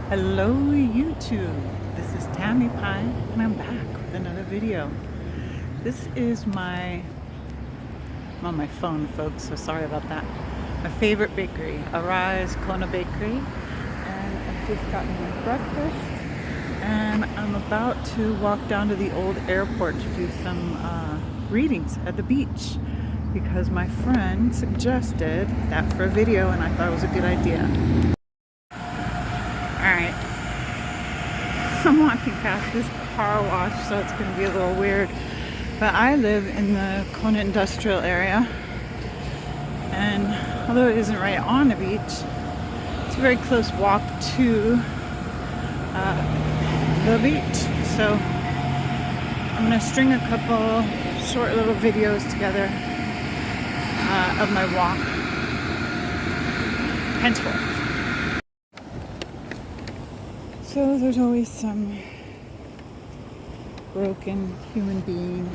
Hello YouTube, this is Tammy Pie and I'm back with another video. This is I'm on my phone folks, so sorry about that. My favorite bakery, Arise Kona Bakery, and I've just gotten my breakfast and I'm about to walk down to the old airport to do some readings at the beach because my friend suggested that for a video and I thought it was a good idea. Alright, I'm walking past this car wash, so it's going to be a little weird. But I live in the Kona industrial area, and although it isn't right on the beach, it's a very close walk to the beach. So I'm going to string a couple short little videos together of my walk henceforth. So there's always some broken human being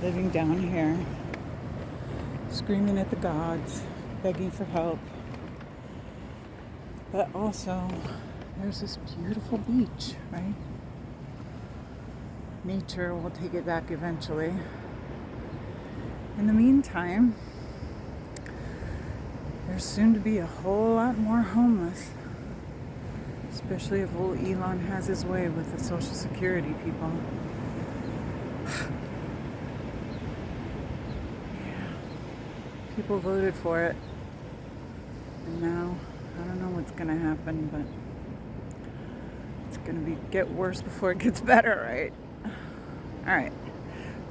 living down here, screaming at the gods, begging for help. But also, there's this beautiful beach, right? Nature will take it back eventually. In the meantime, there's soon to be a whole lot more homeless. Especially if old Elon has his way with the Social Security people. Yeah. People voted for it. And now, I don't know what's going to happen, but it's going to get worse before it gets better, right? Alright.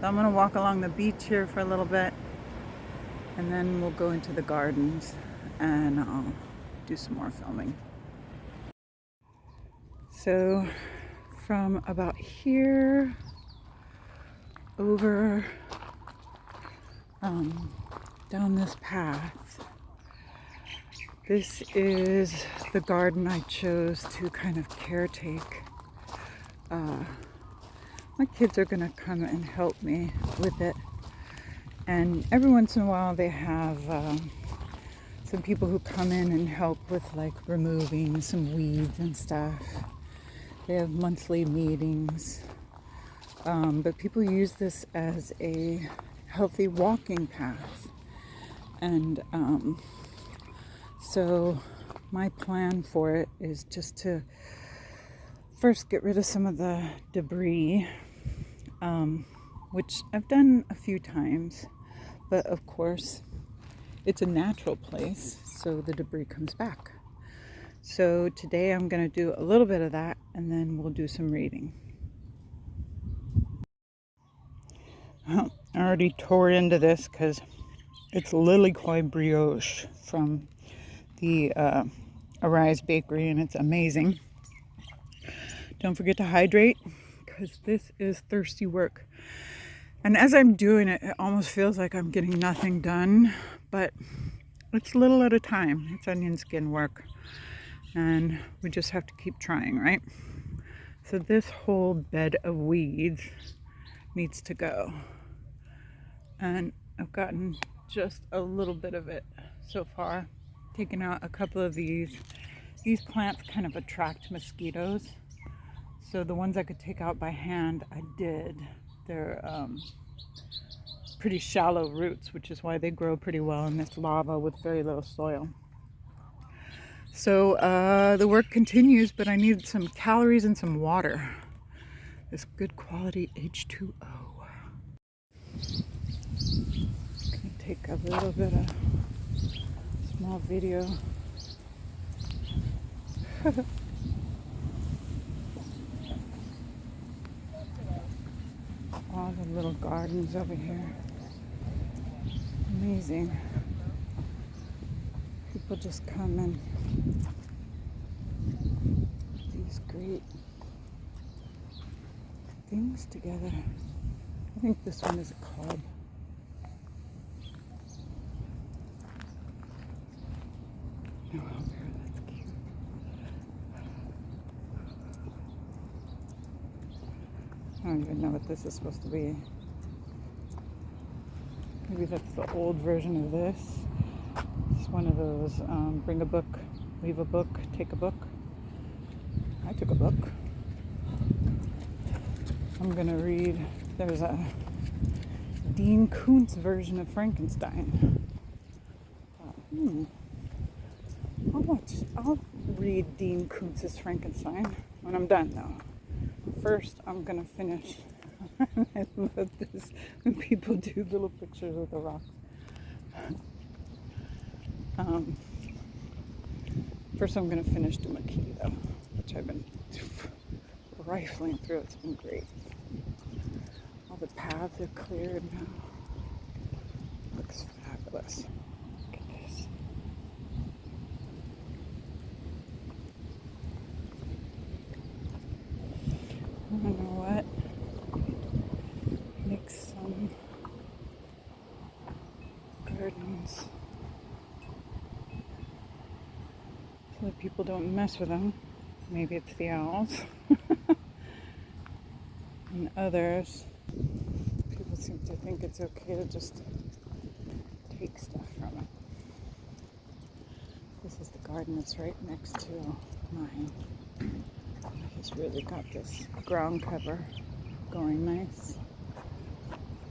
So I'm going to walk along the beach here for a little bit. And then we'll go into the gardens and I'll do some more filming. So from about here over down this path, this is the garden I chose to kind of caretake. My kids are gonna come and help me with it, and every once in a while they have some people who come in and help with like removing some weeds and stuff. They have monthly meetings, but people use this as a healthy walking path. And so my plan for it is just to first get rid of some of the debris, which I've done a few times, but of course it's a natural place, so the debris comes back. So today I'm going to do a little bit of that and then we'll do some reading. I already tore into this because it's lily koi brioche from the Arise Bakery and it's amazing. Don't forget to hydrate because this is thirsty work. And as I'm doing it, it almost feels like I'm getting nothing done, but it's little at a time. It's onion skin work. And we just have to keep trying, right? So this whole bed of weeds needs to go. And I've gotten just a little bit of it so far. Taken out a couple of these. These plants kind of attract mosquitoes. So the ones I could take out by hand, I did. They're pretty shallow roots, which is why they grow pretty well in this lava with very little soil. So the work continues, but I need some calories and some water. This good quality H2O. Gonna take a little bit of small video. All the little gardens over here. Amazing. People just come and these great things together. I think this one is a club. Oh, that's cute. I don't even know what this is supposed to be. Maybe that's the old version of this. It's one of those bring a book, leave a book, take a book. I took a book. I'm gonna read, there's a Dean Koontz version of Frankenstein. I'll read Dean Koontz's Frankenstein when I'm done though. First, I'm gonna finish. I love this when people do little pictures of the rocks. First, I'm gonna finish the Maka'eo, which I've been rifling through. It's been great. All the paths are cleared now. Looks fabulous. Look at this. I don't know what. Make some gardens so that people don't mess with them. Maybe it's the owls. And others, people seem to think it's okay to just take stuff from it. This is the garden that's right next to mine. He's really got this ground cover going nice.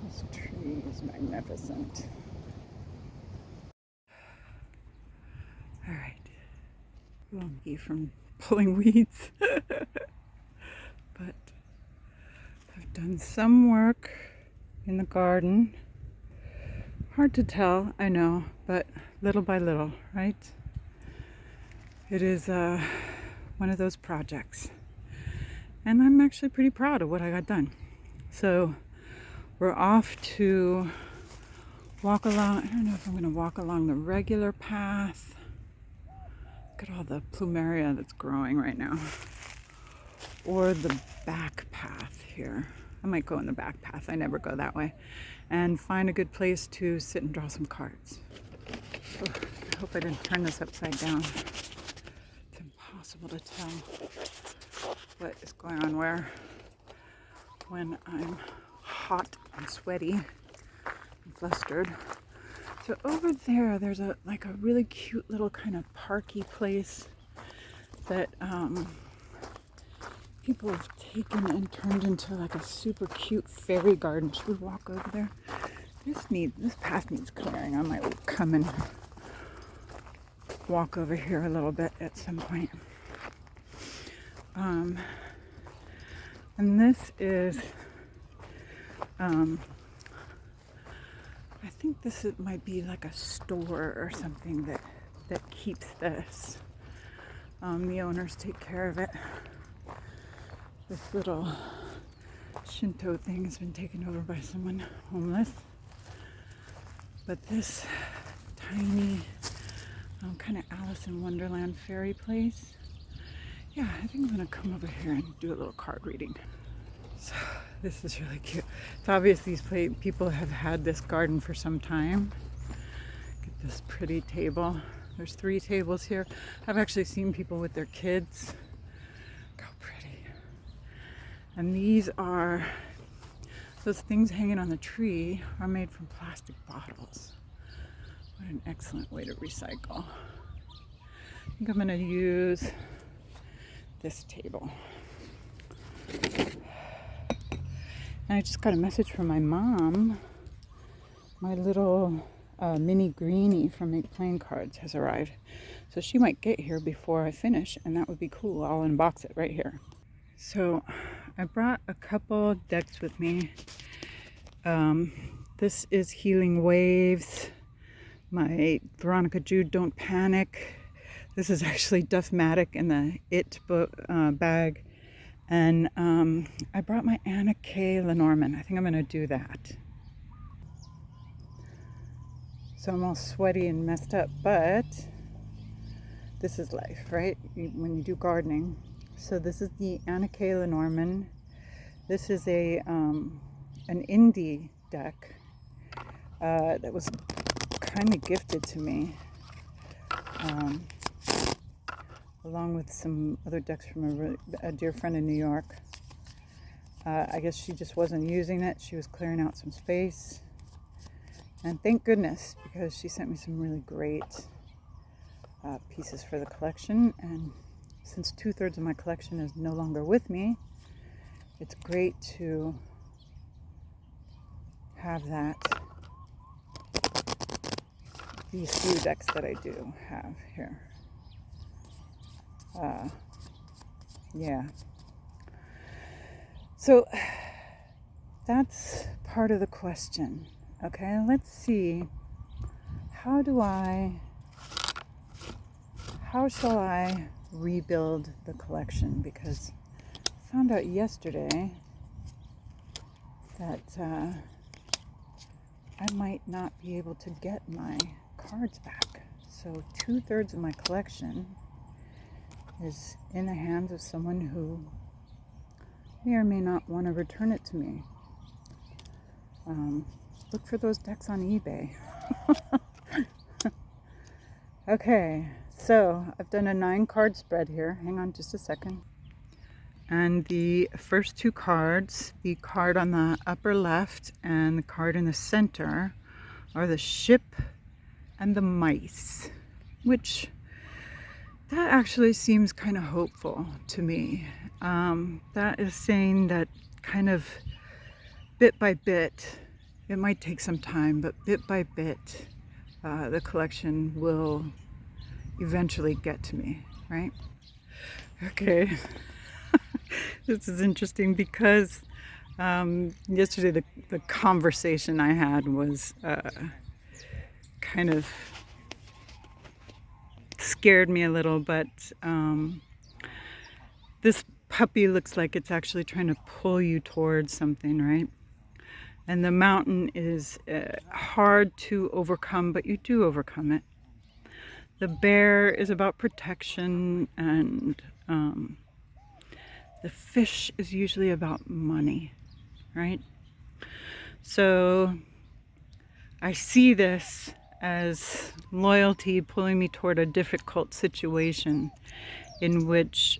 This tree is magnificent. All right, won't be from pulling weeds, but I've done some work in the garden. Hard to tell, I know, but little by little, right? It is one of those projects. And I'm actually pretty proud of what I got done. So we're off to walk along. I don't know if I'm going to walk along the regular path. Look at all the plumeria that's growing right now. Or the back path here. I might go in the back path. I never go that way. And find a good place to sit and draw some cards. Oh, I hope I didn't turn this upside down. It's impossible to tell what is going on where when I'm hot and sweaty and flustered. So over there, there's a really cute little kind of parky place that people have taken and turned into like a super cute fairy garden. Should we walk over there? This path needs clearing. I might come and walk over here a little bit at some point. And this is, I think might be like a store or something that keeps this. The owners take care of it. This little Shinto thing has been taken over by someone homeless. But this tiny kind of Alice in Wonderland fairy place, yeah, I think I'm gonna come over here and do a little card reading. So this is really cute. It's obvious these people have had this garden for some time. Get this pretty table. There's 3 tables here. I've actually seen people with their kids. Look how pretty. And these are, those things hanging on the tree are made from plastic bottles. What an excellent way to recycle. I think I'm gonna use this table. And I just got a message from my mom. My little mini greenie from Make Playing Cards has arrived. So she might get here before I finish, and that would be cool. I'll unbox it right here. So I brought a couple decks with me. This is Healing Waves. My Veronica, Jude, Don't Panic. This is actually Duffmatic in the It book, bag. And I brought my Anna K. Lenormand. I think I'm going to do that. So I'm all sweaty and messed up, but this is life, right? When you do gardening. So this is the Anna K. Lenormand. This is an indie deck that was kindly gifted to me. Along with some other decks from a dear friend in New York. I guess she just wasn't using it. She was clearing out some space. And thank goodness, because she sent me some really great pieces for the collection. And since 2/3 of my collection is no longer with me, it's great to have these few decks that I do have here. Yeah. So that's part of the question. Okay, let's see. How shall I rebuild the collection? Because I found out yesterday that I might not be able to get my cards back. So 2/3 of my collection is in the hands of someone who may or may not want to return it to me. Look for those decks on eBay. Okay, so I've done a 9-card spread here. Hang on just a second. And the first 2 cards, the card on the upper left and the card in the center, are the ship and the mice, which that actually seems kind of hopeful to me. That is saying that kind of bit by bit, it might take some time, but bit by bit, the collection will eventually get to me, right? Okay. This is interesting because yesterday the conversation I had was kind of scared me a little, but this puppy looks like it's actually trying to pull you towards something, right? And the mountain is hard to overcome, but you do overcome it. The bear is about protection, and the fish is usually about money, right? So I see this as loyalty pulling me toward a difficult situation in which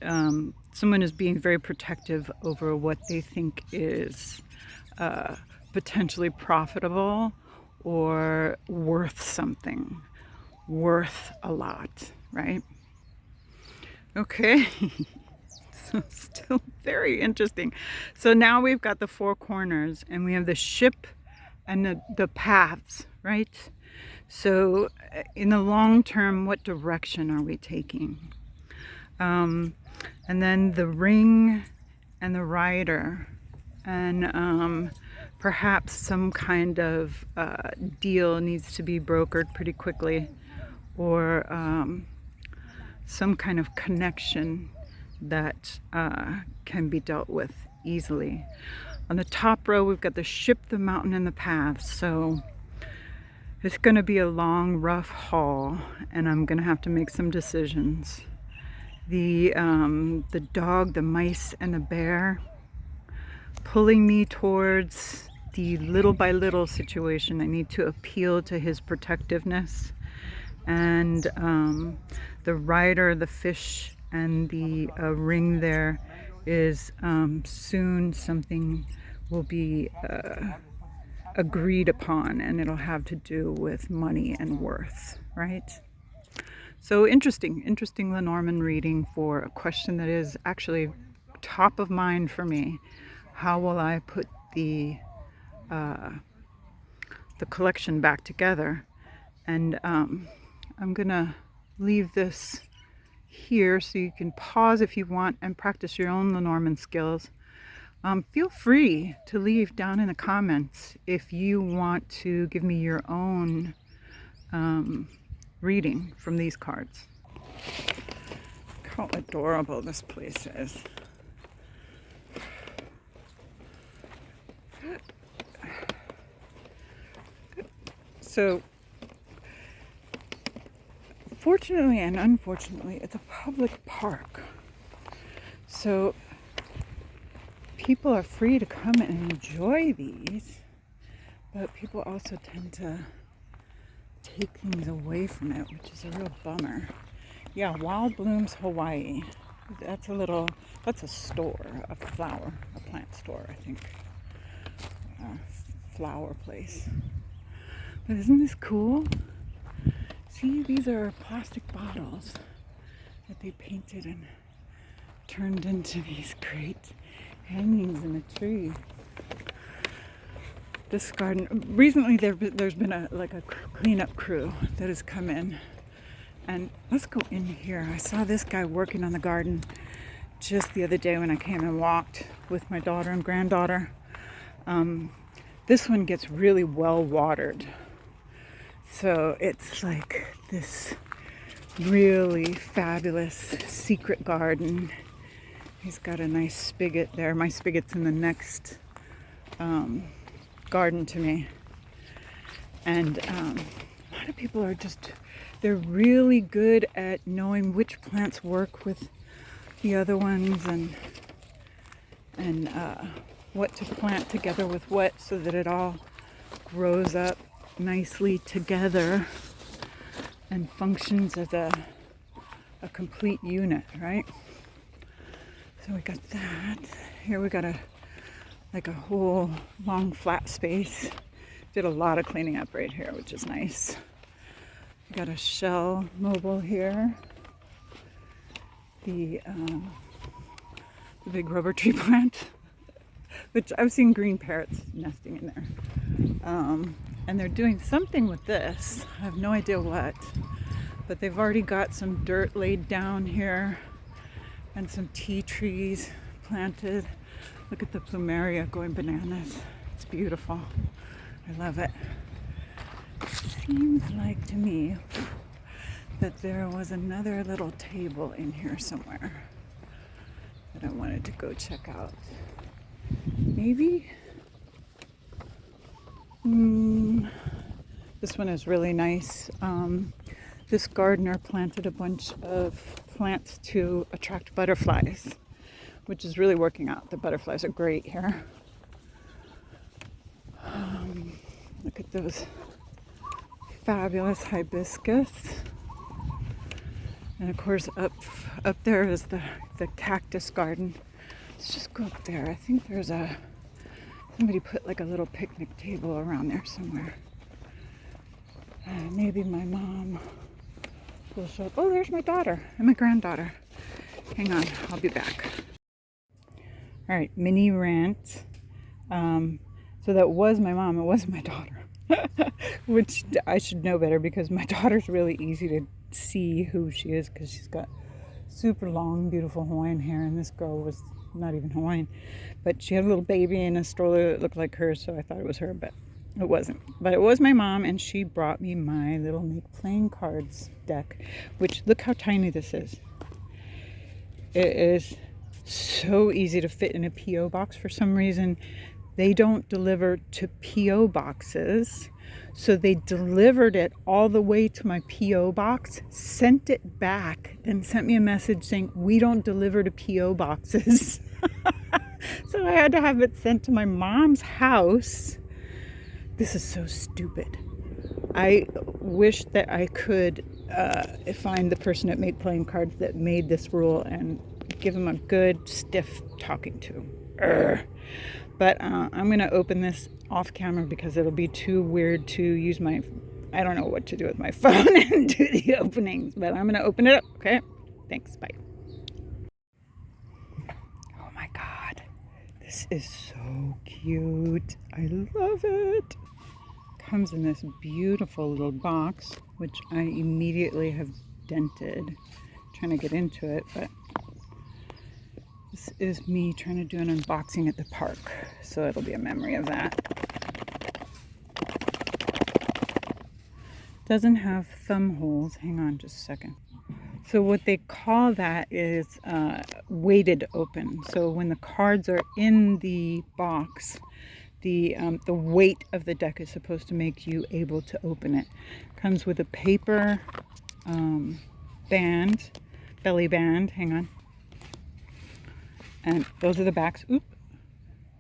someone is being very protective over what they think is potentially profitable or worth something, worth a lot, right? Okay. So still very interesting. So now we've got the 4 corners and we have the ship and the paths, right? So in the long term, what direction are we taking? And then the ring and the rider, and perhaps some kind of deal needs to be brokered pretty quickly, or some kind of connection that can be dealt with easily. On the top row, we've got the ship, the mountain, and the paths. So it's going to be a long, rough haul, and I'm going to have to make some decisions. The dog, the mice, and the bear pulling me towards the little by little situation. I need to appeal to his protectiveness. And the rider, the fish, and the ring there is soon something will be agreed upon, and it'll have to do with money and worth, right? So interesting Lenormand reading for a question that is actually top of mind for me. How will I put the collection back together? And I'm gonna leave this here so you can pause if you want and practice your own Lenormand skills. Feel free to leave down in the comments if you want to give me your own reading from these cards. Look how adorable this place is. So fortunately and unfortunately, it's a public park. So people are free to come and enjoy these, but people also tend to take things away from it, which is a real bummer. Yeah, Wild Blooms Hawaii. That's a store, a plant store, I think. Flower place. But isn't this cool? See, these are plastic bottles that they painted and turned into these great hangings in a tree. This garden, recently there's been a cleanup crew that has come in. And let's go in here. I saw this guy working on the garden just the other day when I came and walked with my daughter and granddaughter. This one gets really well watered. So it's like this really fabulous secret garden. He's got a nice spigot there. My spigot's in the next garden to me. And a lot of people are they're really good at knowing which plants work with the other ones and what to plant together with what so that it all grows up nicely together and functions as a complete unit, right? So we got that. Here we got a whole long flat space. Did a lot of cleaning up right here, which is nice. We got a shell mobile here. The big rubber tree plant, which I've seen green parrots nesting in there. And they're doing something with this. I have no idea what, but they've already got some dirt laid down here and some tea trees planted. Look at the plumeria going bananas. It's beautiful. I love it. Seems like to me that there was another little table in here somewhere that I wanted to go check out. Maybe? This one is really nice. This gardener planted a bunch of plants to attract butterflies, which is really working out. The butterflies are great here. Look at those fabulous hibiscus. And of course up there is the cactus garden. Let's just go up there. I think there's somebody put like a little picnic table around there somewhere. Maybe my mom will show up. Oh, there's my daughter and my granddaughter. Hang on, I'll be back. All right, mini rant. So that was my mom, it wasn't my daughter. Which I should know better because my daughter's really easy to see who she is because she's got super long, beautiful Hawaiian hair, and this girl was not even Hawaiian. But she had a little baby in a stroller that looked like her, so I thought it was her, but it wasn't. But it was my mom, and she brought me my little Make Playing Cards deck, which, look how tiny this is. It is so easy to fit in a P.O. box. For some reason, they don't deliver to P.O. boxes. So they delivered it all the way to my P.O. box, sent it back, and sent me a message saying, we don't deliver to P.O. boxes. So I had to have it sent to my mom's house. This is so stupid. I wish that I could find the person at Make Playing Cards that made this rule and give him a good stiff talking to. But I'm going to open this off camera because it'll be too weird to use I don't know what to do with my phone and do the openings. But I'm going to open it up, okay? Thanks, bye. Oh my God. This is so cute. I love it. Comes in this beautiful little box, which I immediately have dented. Trying to get into it, but this is me trying to do an unboxing at the park, so it'll be a memory of that. Doesn't have thumb holes. Hang on just a second. So what they call that is weighted open. So when the cards are in the box, the weight of the deck is supposed to make you able to open it. Comes with a paper band, belly band. Hang on. And those are the backs. Oop.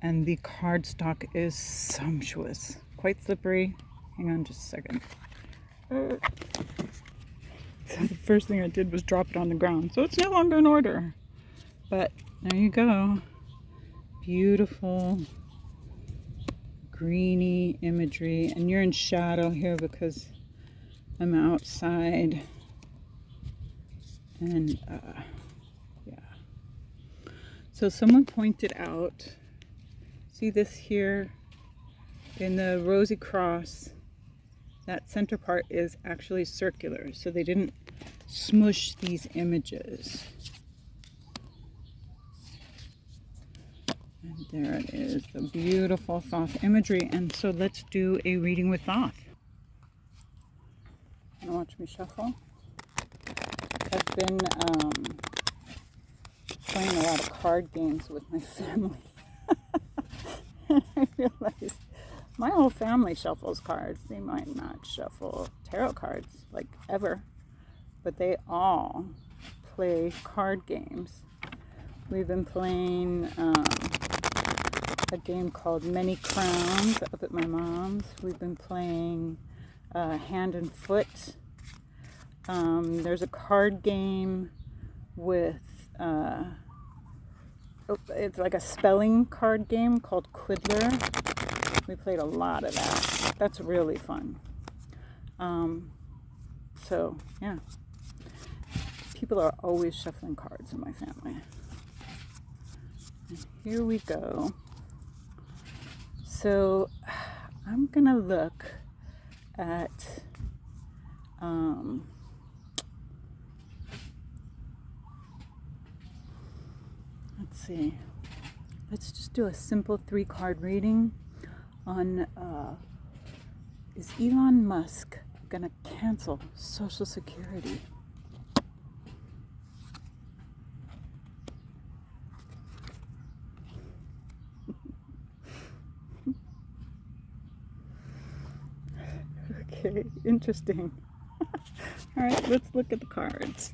And the cardstock is sumptuous. Quite slippery. Hang on just a second. So the first thing I did was drop it on the ground. So it's no longer in order. But there you go. Beautiful greeny imagery. And you're in shadow here because I'm outside. And yeah. So someone pointed out, see this here in the Rosy Cross, that center part is actually circular, so they didn't smush these images. And there it is, the beautiful Thoth imagery. And so let's do a reading with Thoth. Wanna watch me shuffle? I've been playing a lot of card games with my family. And I realized my whole family shuffles cards. They might not shuffle tarot cards like ever, but they all play card games. We've been playing a game called Many Crowns up at my mom's. We've been playing Hand and Foot. There's a card game with it's like a spelling card game called Quiddler. We played a lot of that. That's really fun. So yeah, people are always shuffling cards in my family. And here we go. So I'm gonna look at let's see. Let's just do a simple 3-card reading on is Elon Musk gonna cancel Social Security? Okay, interesting. All right, let's look at the cards.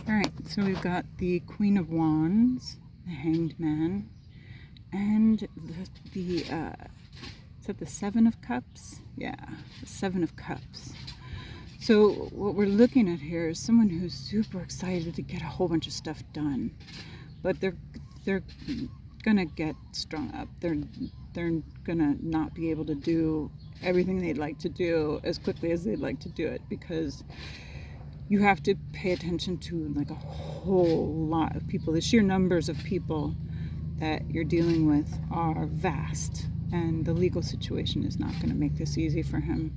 All right, so we've got the Queen of Wands, the Hanged Man, and the is that the Seven of Cups? Yeah, the Seven of Cups. So what we're looking at here is someone who's super excited to get a whole bunch of stuff done, but they're gonna get strung up. They're gonna not be able to do everything they'd like to do as quickly as they'd like to do it, because you have to pay attention to like a whole lot of people. The sheer numbers of people that you're dealing with are vast, and the legal situation is not going to make this easy for him.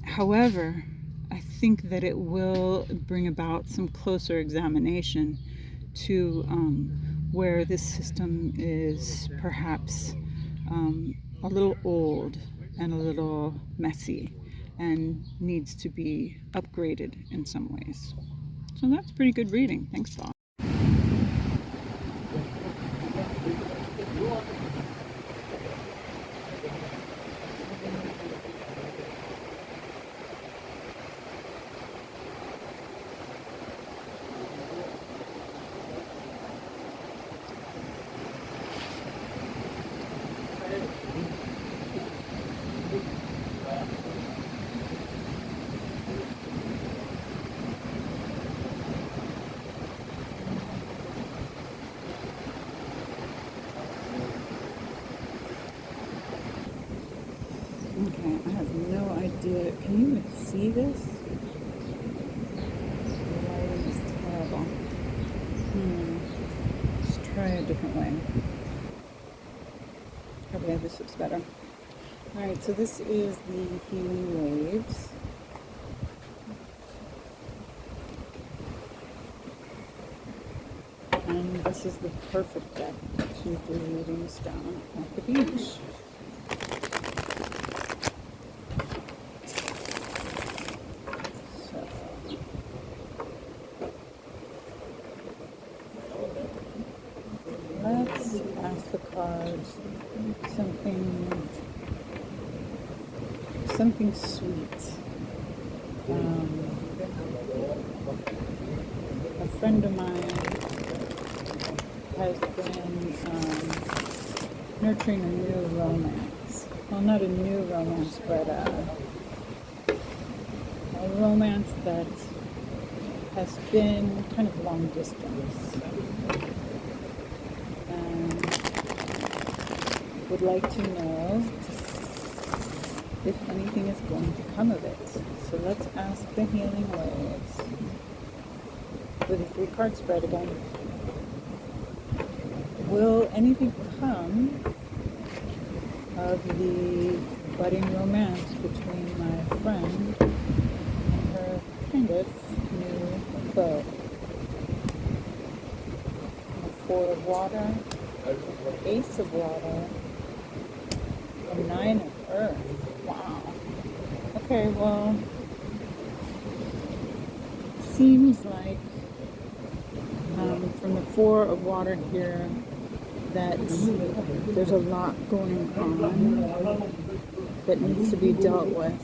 However, I think that it will bring about some closer examination to where this system is perhaps a little old and a little messy and needs to be upgraded in some ways. So that's pretty good reading. Thanks, Bob. Okay, I have no idea. Can you even see this? The lighting is terrible. Let's try a different way. Okay, this looks better. Alright, so this is the Healing Waves. And this is the perfect deck to do readings down at the beach. Let's ask the cards something sweet. A friend of mine has been nurturing a new romance. Well, not a new romance, but a romance that has been kind of long distance. Would like to know if anything is going to come of it. So let's ask the Healing Waves. with the 3-card spread again. Will anything come of the budding romance between my friend and her kind of new beau? A 4 of water, Ace of water, a 9 of earth. Wow. Okay, well, it seems like from the 4 of water here that there's a lot going on that needs to be dealt with.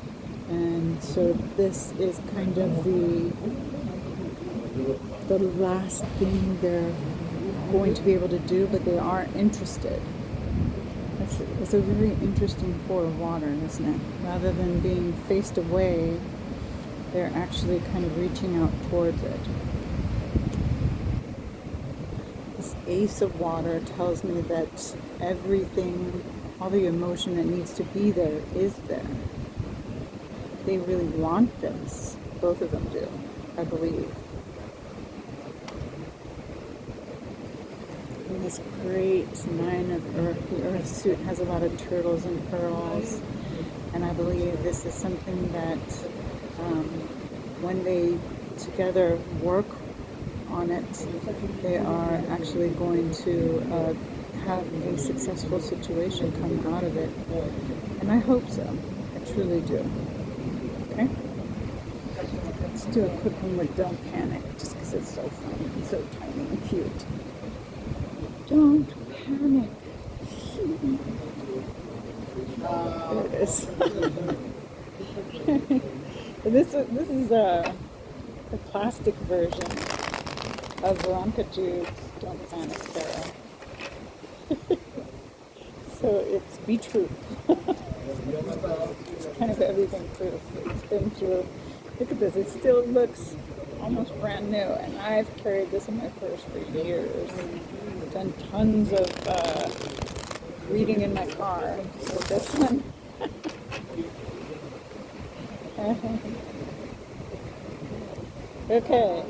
And so this is kind of the last thing they're going to be able to do, but they are interested. It's a very interesting 4 of water, isn't it? Rather than being faced away, they're actually kind of reaching out towards it. This Ace of water tells me that everything, all the emotion that needs to be there is there. They really want this. Both of them do, I believe. And this great 9 of earth, the earth suit has a lot of turtles and pearls. And I believe this is something that when they together work on it, they are actually going to have a successful situation come out of it. And I hope so. I truly do. Okay? Let's do a quick one with Don't Panic, just because it's so fun and so tiny and cute. Don't panic. There it is. This is a plastic version of Veronica Jude's Don't Panic Tarot. So it's be true. It's kind of everything proof. It's been through. Look at this. It still looks almost brand new, and I've carried this in my purse for years. Done tons of reading in my car with this one. Okay,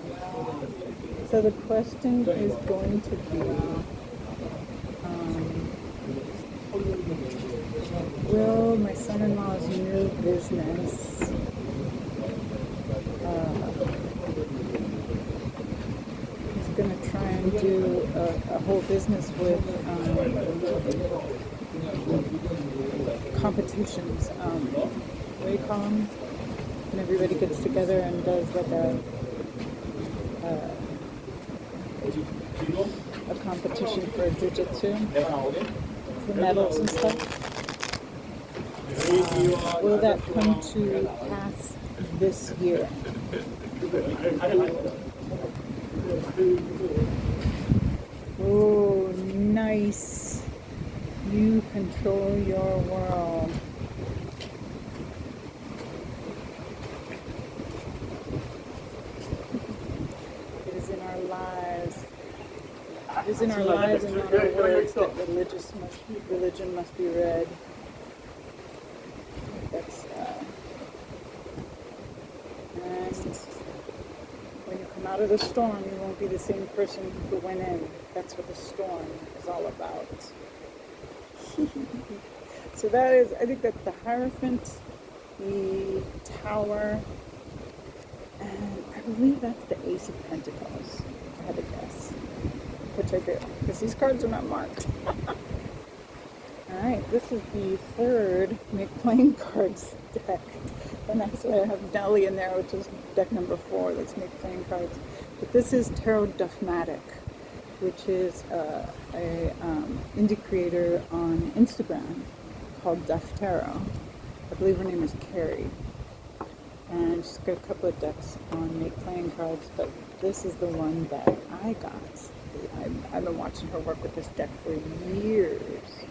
so the question is going to be, will my son-in-law's new business he's going to try and do a whole business with competitions, what do you call them? And everybody gets together and does like a competition for jiu-jitsu, for medals and stuff. Will that come to pass this year? Oh, nice. You control your world. It is in our lives. It is in our lives and not our words that religion must be read. That's and when you come out of the storm, you won't be the same person who went in. That's what the storm is all about. So that is, I think that's the Hierophant, the Tower, and I believe that's the Ace of Pentacles. I had to guess, which I do, because these cards are not marked. Alright, this is the third Make Playing Cards deck. And actually I have Nelly in there, which is deck number 4, that's Make Playing Cards. But this is Tarot Duffmatic, which is an indie creator on Instagram called Duff Tarot. I believe her name is Carrie. And she's got a couple of decks on Make Playing Cards, but this is the one that I got. I've been watching her work with this deck for years.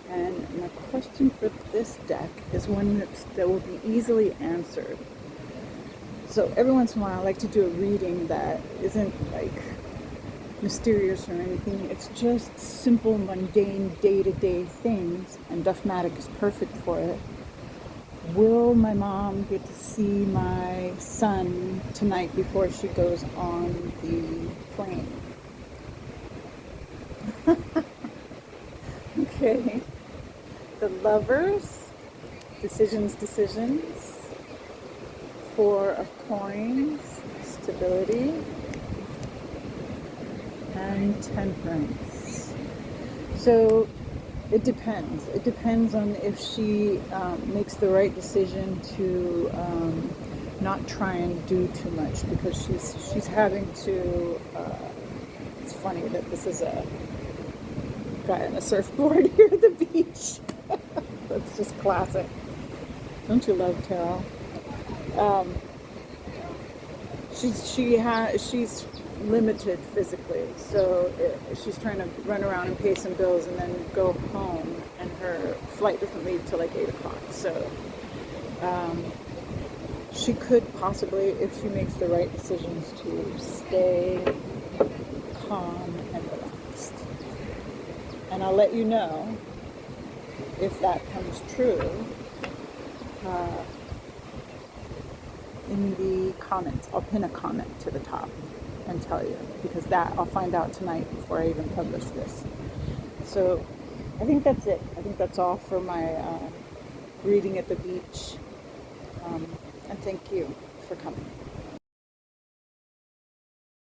And my question for this deck is one that will be easily answered. So every once in a while I like to do a reading that isn't like mysterious or anything. It's just simple, mundane, day-to-day things, and Duffmatic is perfect for it. Will my mom get to see my son tonight before she goes on the plane. Okay. The Lovers, decisions. 4 of Coins, stability, and Temperance. So it depends. It depends on if she makes the right decision to not try and do too much, because she's having to. It's funny that this is a guy on a surfboard here at the beach. That's just classic. Don't you love tarot? She's limited physically, so she's trying to run around and pay some bills and then go home, and her flight doesn't leave till like 8 o'clock. So she could possibly, if she makes the right decisions, to stay calm and relaxed. And I'll let you know if that comes true in the comments. I'll pin a comment to the top and tell you, because that I'll find out tonight before I even publish this. So I think that's it. I think that's all for my reading at the beach. And thank you for coming.